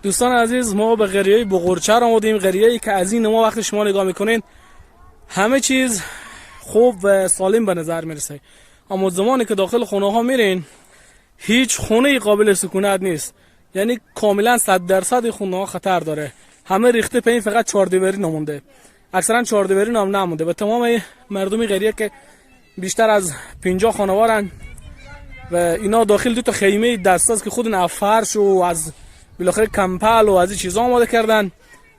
دوستان عزیز، ما به قریه بغرچر آمدیم. قریه‌ای که از این ما وقتی شما نگاه میکنین همه چیز خوب و سالم به نظر میرسه، اما زمانی که داخل خونه ها میرین هیچ خونه قابل سکونت نیست. یعنی کاملا 100% خونه ها خطر داره. همه ریخته پایین، فقط چهاردیواری نمونده. اکثرا چهاردیواری هم نمونده. و تمام مردم قریه که بیشتر از 50 خانوارن و اینا داخل دو تا خیمه دستاست که خود فرش و از بالاخره کمپل و از این چیزا آماده کردن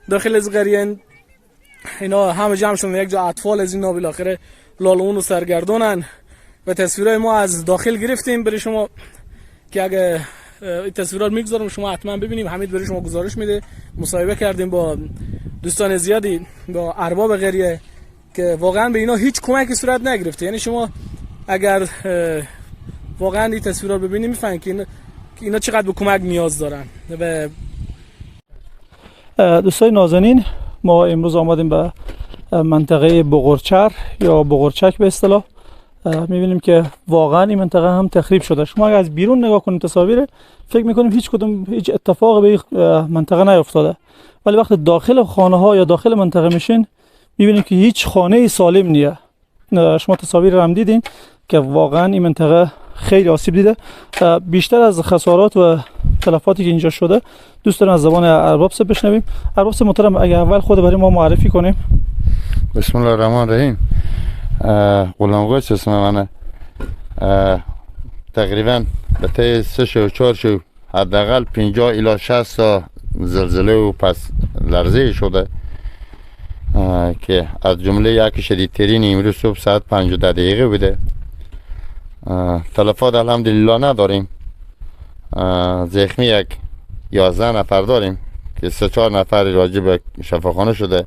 داخل از قریه. اینا همه جمع شدن یک جا. اطفال از اینا بالاخره لالون و سرگردونن و تصویرهای ما از داخل گرفتیم برای شما که اگه این تصویرها رو میگذارم شما حتما ببینیم. حمید برای شما گزارش میده. مصاحبه کردیم با دوستان زیادی، با ارباب قریه که واقعا به اینا هیچ کمکی صورت نگرفته. یعنی شما اگر واقعا این تصویرها رو ببینید میفهمید که اینا چقدر به کمک نیاز دارن. و دوستای نازنین، ما امروز آمدیم به منطقه بغرچر یا بغرچک به اصطلاح. میبینیم که واقعا این منطقه هم تخریب شده. شما اگر از بیرون نگاه کنید تصاویر، فکر میکنیم هیچ اتفاق به این منطقه نیفتاده، ولی وقتی داخل خانه ها یا داخل منطقه میشین میبینیم که هیچ خانه سالم نیه. شما تصاویر رو هم دیدین که واقعا این منطقه خیلی آسیب دیده. بیشتر از خسارات و تلفاتی که اینجا شده دوست دارم از زبان ارباب سے بشنویم. ارباب سے محترم، اگه اول خود برای ما معرفی کنیم. بسم الله الرحمن الرحیم. غلام قیس اسم منه. تقریبا به طی 3-4 شو حداقل 50 الی 60 تا زلزله و پس لرزه شده که از جمله یک شدیدترین امروز صبح ساعت 5 دقیقه بوده. تلفات الحمدلله نداریم. زخمی یک 11 نفر داریم که 3-4 نفر راجع به شفاخانه شده.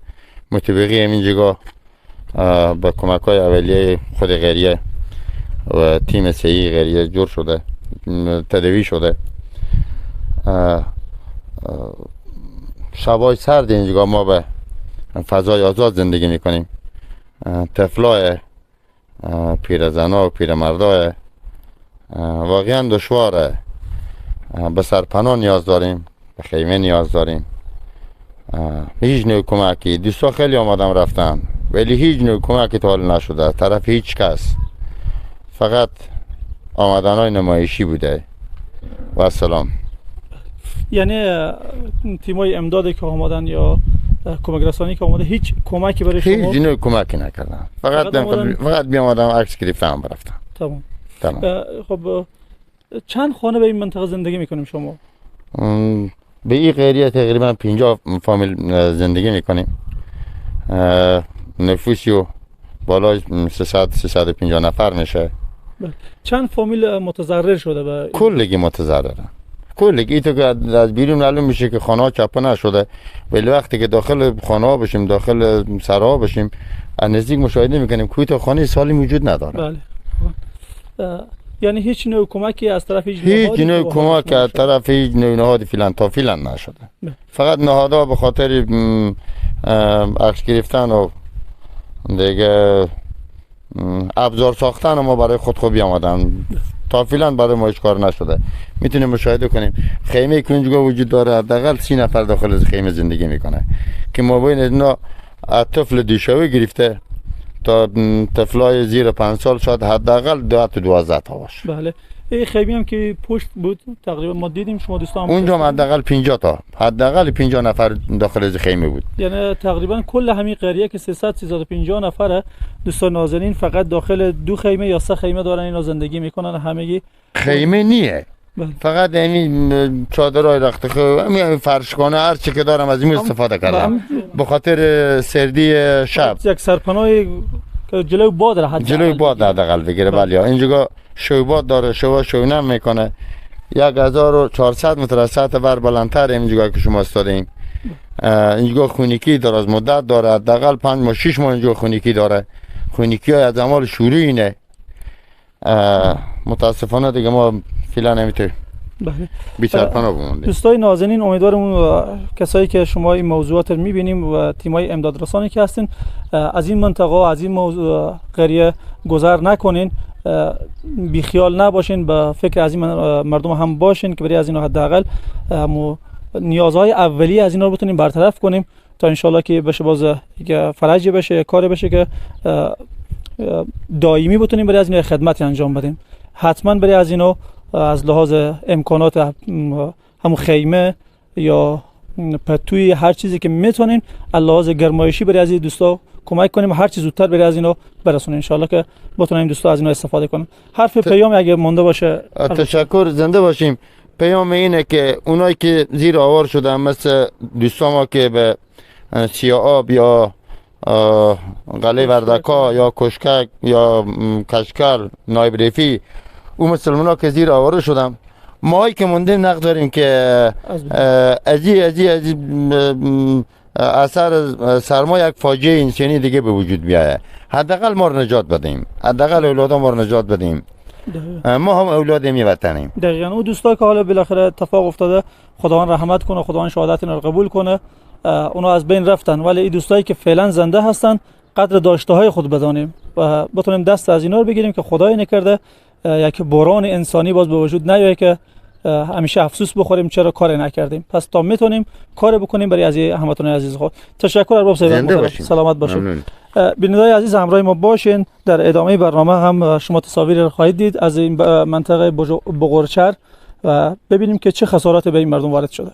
مطابقی همین جگاه با کمک های اولیه خود قریه و تیم صحی قریه جور شده، تداوی شده. شبای سرد اینجا ما به فضای آزاد زندگی میکنیم. طفلای پیرزنا و پیرمردای واقعا دشواره. به سرپناه نیاز داریم، به خیمه نیاز داریم. هیچ نوع کمکی دوستا خیلی آمدم رفتن ولی هیچ نوع کمکی تا حال نشده طرف هیچ کس. فقط آمدن های نمایشی بوده و سلام. یعنی تیمای امدادی که آمدن یا کمک رسانی که آمده هیچ کمکی برای شما؟ هیچ نوع کمکی نکردن. فقط بیامدم عکس گرفتم برفتم. تمام. خب چند خانه به این منطقه زندگی میکنیم شما؟ به این قریه تقریبا 50 فامیل زندگی میکنیم. نفوسی و بالای 300-350 نفر میشه. چند فامیل متضرر شده؟ کلگی متضررن. کلگی تو که از بیرون معلوم میشه که خانه ها چپه نشده، ولی وقتی که داخل خانه ها بشیم، داخل سرها بشیم، از نزدیک مشاهده میکنیم کوی تا خانه سالم وجود نداره. بله. یعنی هیچ نوع کمکی از طرف هیچ نوع کمکی از طرف هیچ نوع نهاد فعلا نشده. فقط نهادها به خاطر عکس گرفتن و دیگه ابزار ساختن ما برای خود خوبی آمدن. تا فعلا برای ما هیچ کار نشده. میتونیم مشاهده کنیم خیمه که اونجا وجود داره حداقل 30 نفر داخل از خیمه زندگی میکنه که ما بین اینا طفل دیشوی گرفته تا طفلای زیر 5 سال شاید حداقل 12 تا باشه. بله. این خیمه هم که پشت بود تقریبا ما دیدیم شما دوستان اونجا حداقل 50 تا حداقل 50 نفر داخل از خیمه بود. یعنی تقریبا کل همین قریه که 350 نفره دوستان نازنین فقط داخل 2 خیمه یا 3 خیمه دارن اینا زندگی میکنن. همگی خیمه نیه. فقط این چادرای رختخو همین فرشخانه هر چی که دارم از این استفاده کردم به خاطر سردی شب. یک سرپناه که جلوی باد را جلوی باد حداقل بگیره. بله اینجا شوباد داره، شوینم میکنه. 1400 متر از سطح بر بلندتر اینجا که شما استادین. اینجا خونیکی داره، از مدت داره، حداقل 5-6 ماه اینجا خونیکی داره. خونیکی های از اعمال شروع اینه. متاسفانه دیگه ما فعلا نمیتونیم بیشتر پناه بمونیم. دوستای نازنین، امیدوارم کسایی که شما این موضوعات رو میبینیم و تیمای امداد رسانی که هستین از این منطقه از این موضوع قریه گذر نکنین، بیخیال نباشین، به فکر از این مردم هم باشین که برای از اینو حداقل نیازهای اولیه از اینا رو بتونیم برطرف کنیم تا انشالله که بشه باز یک فرجی بشه، کاری بشه که دائمی بتونیم برای از اینا خدمتی انجام بدیم. حتما برای از اینا از لحاظ امکانات همون خیمه یا پتوی هر چیزی که میتونیم از لحاظ گرمایشی برای از این دوستا کمک کنیم، هر چیز زودتر برای از اینا برسونیم ان شاءالله که بتونیم دوستا از اینا استفاده کنیم. حرف پیام اگه مونده باشه. تشکر، زنده باشیم. پیام اینه که اونایی که زیر آوار شدن مثل دوستا ما که به سیاه آب یا قلعه وردکا یا کشکک یا کشکل نایب رفی، اون مسلمان که زیر آوار شدن، ماهایی که مونده نقد داریم که ازی اثر سرما یک فاجعه انسانی دیگه به وجود بیایه. حداقل ما رو نجات بدیم، حداقل اولادا ما رو نجات بدیم. ما هم اولاد می وطنیم. دقیقاً. اون دوستا که حالا بالاخره اتفاق افتاده، خداوند رحمت کنه، خداوند شهادت اینا رو قبول کنه. اونا از بین رفتن، ولی این دوستایی که فعلا زنده هستن قدر داشته های خود بدانیم و بتونیم دست از اینا رو بگیریم که خدای نکرده یک بحران انسانی باز به وجود نیاد که همیشه افسوس بخوریم چرا کار نکردیم. پس تا میتونیم کار بکنیم برای از همتون عزیز خود. تشکر ارباب صاحب، سلامت باشید. بینندگان عزیز همراه ما باشین. در ادامه برنامه هم شما تصاویر خواهید دید از این منطقه بغورچر و ببینیم که چه خسارات به این مردم وارد شده.